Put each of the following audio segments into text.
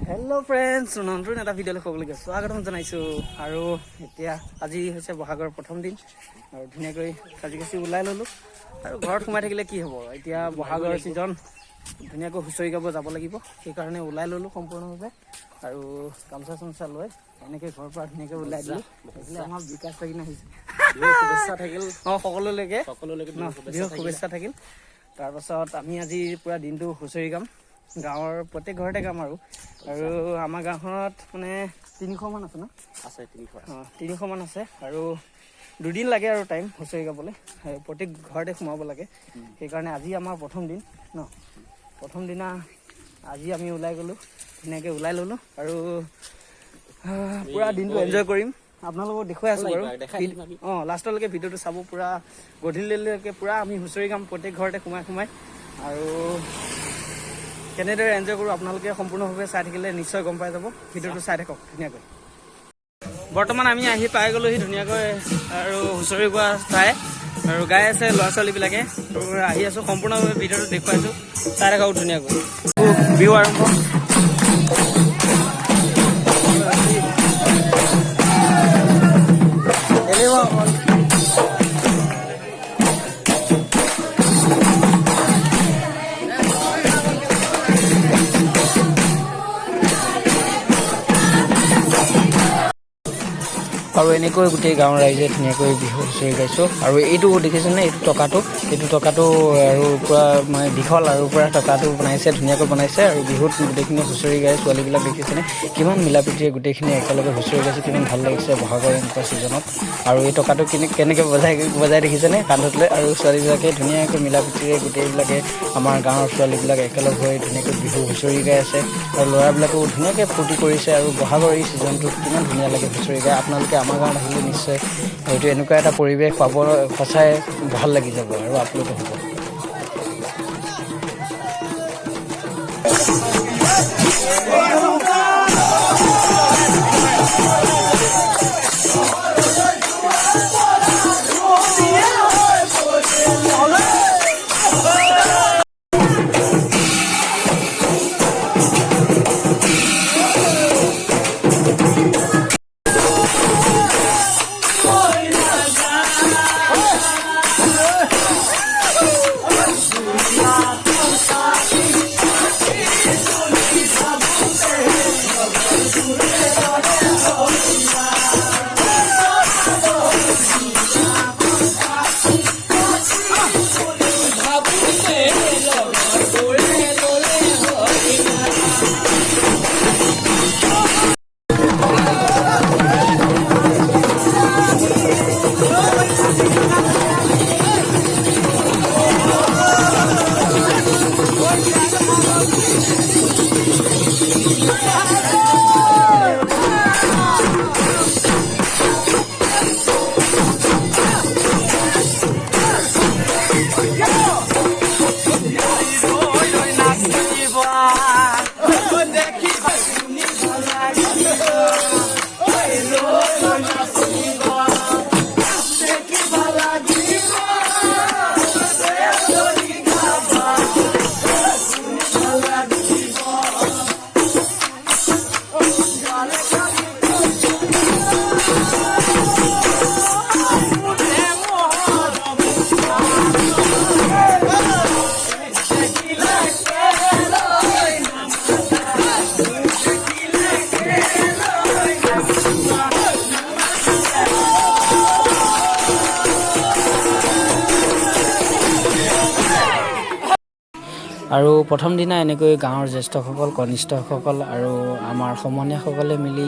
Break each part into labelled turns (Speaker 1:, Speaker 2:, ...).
Speaker 1: Hello' friends, নতুন এটা ভিডিঅ'লৈ ক'বলৈ স্বাগতম জনাইছোঁ। আৰু এতিয়া আজি হৈছে বহাগৰ প্ৰথম দিন আৰু ধুনীয়াকৈ সাজি কাচি ওলাই ল'লোঁ। আৰু ঘৰত সোমাই থাকিলে কি হ'ব, এতিয়া বহাগৰ ছিজন, ধুনীয়াকৈ হুঁচৰি গাব যাব লাগিব, সেইকাৰণে ওলাই ল'লোঁ সম্পূৰ্ণভাৱে। আৰু গামোচা চামোচা লৈ এনেকৈ ঘৰৰ পৰা ধুনীয়াকৈ ওলাই দিলোঁ। এইফালে আমাৰ বিকাশ থাকিল আহিছে, শুভেচ্ছা থাকিল সকলোলৈকে বিহুৰ শুভেচ্ছা থাকিল। তাৰপাছত আমি আজি পূৰা দিনটো হুঁচৰি গাম, গাঁৱৰ প্ৰত্যেক ঘৰতে গাম। আৰু আমাৰ গাঁওখনত মানে 300 মান আছে ন?
Speaker 2: আছে
Speaker 1: 300 মান আছে। আৰু 2 দিন লাগে আৰু টাইম হুঁচৰি গাবলৈ, প্ৰত্যেক ঘৰতে সোমাব লাগে। সেইকাৰণে আজি আমাৰ প্ৰথম দিন ন, প্ৰথম দিনা আজি আমি ওলাই গ'লোঁ, ধুনীয়াকৈ ওলাই ল'লোঁ। আৰু পূৰা দিনটো এনজয় কৰিম, আপোনালোকক দেখুৱাই আছোঁ বাৰু। লাষ্টলৈকে ভিডিঅ'টো চাব, পূৰা গধূলিলৈকে পূৰা আমি হুঁচৰি গাম প্ৰত্যেক ঘৰতে সোমাই সোমাই। আৰু কেনেদৰে এনজয় কৰোঁ আপোনালোকে সম্পূৰ্ণভাৱে চাই থাকিলে নিশ্চয় গম পাই যাব। ভিডিঅ'টো চাই থাকক ধুনীয়াকৈ। বৰ্তমান আমি আহি পাই গ'লোহি ধুনীয়াকৈ, আৰু হুঁচৰি গোৱা চাই আৰু গাই আছে ল'ৰা ছোৱালীবিলাকে। আহি আছোঁ, সম্পূৰ্ণভাৱে ভিডিঅ'টো দেখুৱাইছোঁ, চাই থাকক ধুনীয়াকৈ। বিহু আৰম্ভ। আৰু এনেকৈ গোটেই গাঁৱৰ ৰাইজে ধুনীয়াকৈ বিহু হুঁচৰি গাইছোঁ। আৰু এইটো দেখিছেনে, এইটো টকাটো আৰু পূৰা মানে দীঘল, আৰু পূৰা টকাটো বনাইছে, ধুনীয়াকৈ বনাইছে। আৰু বিহুত গোটেইখিনি হুঁচৰি গাই ছোৱালীবিলাক দেখিছেনে কিমান মিলা প্ৰীতিৰে গোটেইখিনি একেলগে হুঁচৰি গাইছে, কিমান ভাল লাগিছে বহাগৰ এনেকুৱা ছিজনত। আৰু এই টকাটো কেনেকৈ বজাই দেখিছেনে কান্ধত লৈ। আৰু ছোৱালীবিলাকে ধুনীয়াকৈ মিলা প্ৰীতিৰে গোটেইবিলাকে, আমাৰ গাঁৱৰ ছোৱালীবিলাক একেলগ হৈ ধুনীয়াকৈ বিহু হুঁচৰি গাই আছে। আৰু ল'ৰাবিলাকেও ধুনীয়াকৈ ফূৰ্তি কৰিছে। আৰু বহাগৰ এই ছিজনটোত কিমান ধুনীয়া লাগে হুঁচৰি গাই। আপোনালোকে আমাৰ গাঁৱত আহিলে নিশ্চয় হয়তো এনেকুৱা এটা পৰিৱেশ পাব, সঁচাই ভাল লাগি যাব আৰু আপ্লুত হ'ব। আৰু প্ৰথম দিনা এনেকৈ গাঁৱৰ জ্যেষ্ঠসকল, কনিষ্ঠসকল আৰু আমাৰ সমনীয়াসকলে মিলি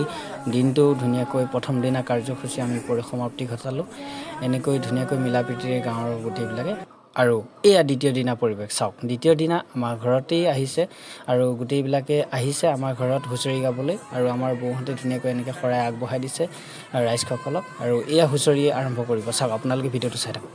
Speaker 1: দিনটো ধুনীয়াকৈ প্ৰথম দিনা কাৰ্যসূচী আমি পৰিসমাপ্তি ঘটালোঁ। এনেকৈ ধুনীয়াকৈ মিলা প্ৰীতিৰে গাঁৱৰ গোটেইবিলাকে। আৰু এয়া দ্বিতীয় দিনা পৰিৱেশ চাওক। দ্বিতীয় দিনা আমাৰ ঘৰতেই আহিছে, আৰু গোটেইবিলাকে আহিছে আমাৰ ঘৰত হুঁচৰি গাবলৈ। আৰু আমাৰ বৌহঁতে ধুনীয়াকৈ এনেকৈ শৰাই আগবঢ়াই দিছে ৰাইজসকলক। আৰু এয়া হুঁচৰি আৰম্ভ কৰিব, চাওক আপোনালোকে ভিডিঅ'টো চাই থাকক।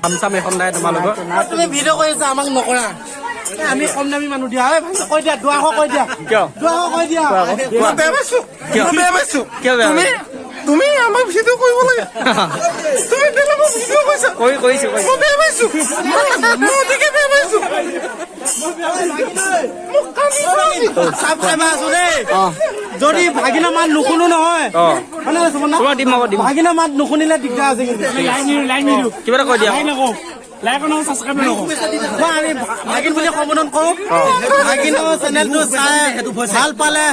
Speaker 1: আমচাম এখন নাই তোমালোকৰ
Speaker 2: তুমি ভিডিঅ' কৰি আছা আমাক নকৰা আমি কম দামী মানুহ দিয়া হয় ভাই কৈ দিয়া 200 কৈ দিয়া
Speaker 1: কিয়
Speaker 2: 200 কৈ দিয়া
Speaker 1: মই বেয়া পাইছো কিয় বেয়া
Speaker 2: তুমি আমাক ভিডিঅ' কৰিব লাগে তুমি বেলেগক ভিডিঅ' কৰিছা
Speaker 1: কৰিছো
Speaker 2: মই বেয়া পাইছো মই ঠিকে বেয়া পাইছো মোক কামি চাবস্ক্ৰাইবাৰ আছো দেই যদি ভাগিনা মাত নুশুনো নহয় মানে
Speaker 1: তোমাক দিম আকৌ দিম
Speaker 2: ভাগিনা মাত নুশুনিলে দিগদাৰ আছে কিন্তু লাইন নিদিওঁ
Speaker 1: কিবা এটা কৈ দিয়া
Speaker 2: লাইক নকৰো ছাবস্ক্ৰাইব নকৰো মই আমি ভাগিন বুলি সম্বোধন কৰো ভাগিনৰ চেনেলটো চাই ভাল পালে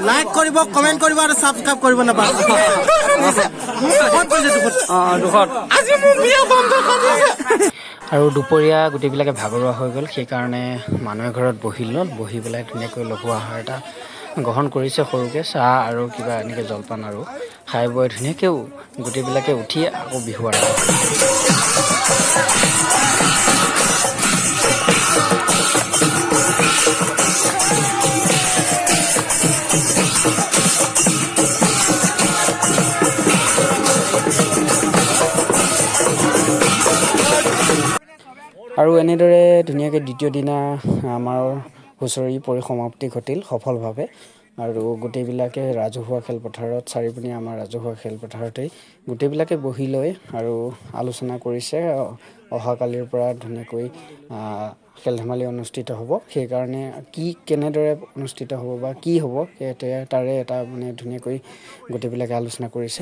Speaker 2: লাইক কৰিব কমেণ্ট কৰিব আৰু ছাবস্ক্ৰাইব কৰিব নাপাহৰিব আজি মোৰ বিয়া বন্ধ কৰিছে
Speaker 1: আৰু দুপৰীয়া গোটেইবিলাকে ভাগৰুৱা হৈ গ'ল সেইকাৰণে মানুহে ঘৰত বহি ল'ল বহি পেলাই ধুনীয়াকৈ লঘু আহাৰ এটা গ্ৰহণ কৰিছে সৰুকৈ চাহ আৰু কিবা এনেকৈ জলপান আৰু খাই বৈ ধুনীয়াকৈ গোটেইবিলাকে উঠি আকৌ বিহু আৰম্ভ আৰু এনেদৰে ধুনীয়াকৈ দ্বিতীয় দিনা আমাৰ হুঁচৰি পৰিসমাপ্তি ঘটিল সফলভাৱে আৰু গোটেইবিলাকে ৰাজহুৱা খেলপথাৰত চাৰিপিনে আমাৰ ৰাজহুৱা খেলপথাৰতেই গোটেইবিলাকে বহি লৈ আৰু আলোচনা কৰিছে অহাকালিৰ পৰা ধুনীয়াকৈ খেল ধেমালি অনুষ্ঠিত হ'ব সেইকাৰণে কেনেদৰে অনুষ্ঠিত হ'ব বা কি হ'ব তাৰে এটা মানে ধুনীয়াকৈ গোটেইবিলাকে আলোচনা কৰিছে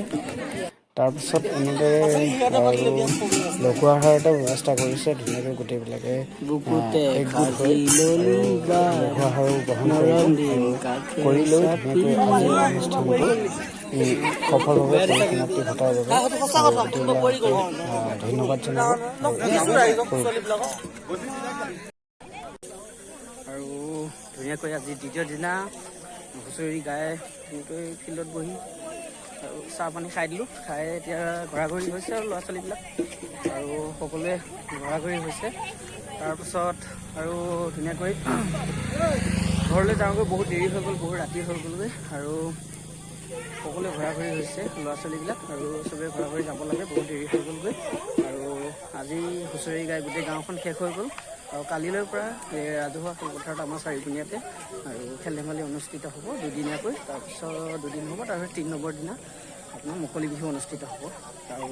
Speaker 1: তাৰপিছত এনেদৰে লঘু আহাৰ এটা ব্যৱস্থা কৰিছে ধুনীয়াকৈ গোটেইবিলাকে লঘু আহাৰো গ্ৰহণ কৰি লৈ ধুনীয়াকৈ আজি অনুষ্ঠানটো সফলভাৱে পৰিসমাপ্তি ঘটাৰ বাবে ধন্যবাদ জনাব আৰু ধুনীয়াকৈ আজি দ্বিতীয় দিনা হুঁচৰি গাই ধুনীয়াকৈ ফিল্ডত বহি আৰু চাহ পানী খাই দিলোঁ খাই এতিয়া ঘূৰা-ঘূৰি হৈছে আৰু ল'ৰা ছোৱালীবিলাক আৰু সকলোৱে ঘূৰা-ঘূৰি হৈছে তাৰপিছত আৰু ধুনীয়াকৈ ঘৰলৈ যাওঁগৈ বহুত দেৰি হৈ গ'ল বহুত ৰাতি হৈ গ'লগৈ আৰু সকলোৱে ঘূৰা-ঘূৰি হৈছে ল'ৰা ছোৱালীবিলাক আৰু চবেই ঘূৰা-ঘূৰি যাব লাগে বহুত দেৰি হৈ গ'লগৈ আৰু আজি হুঁচৰি গাই গোটেই গাঁওখন শেষ হৈ গ'ল আৰু কালিলৈ পৰা ৰাজহুৱা খেলপথাৰত আমাৰ চাৰিপিনীয়াতে আৰু খেল ধেমালি অনুষ্ঠিত হ'ব দুদিনীয়াকৈ তাৰপিছত দুদিন হ'ব তাৰপিছত 3 নম্বৰ দিনা আপোনাৰ মুকলি বিহু অনুষ্ঠিত হ'ব আৰু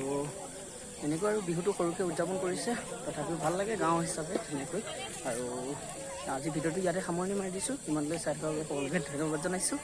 Speaker 1: এনেকৈ আৰু বিহুটো সৰুকৈ উদযাপন কৰিছে তথাপিও ভাল লাগে গাঁও হিচাপে ধুনীয়াকৈ আৰু আজি ভিডিঅ'টো ইয়াতে সামৰণি মাৰি দিছোঁ ইমানলৈ চাই থকাৰ বাবে সকলোকে ধন্যবাদ জনাইছোঁ।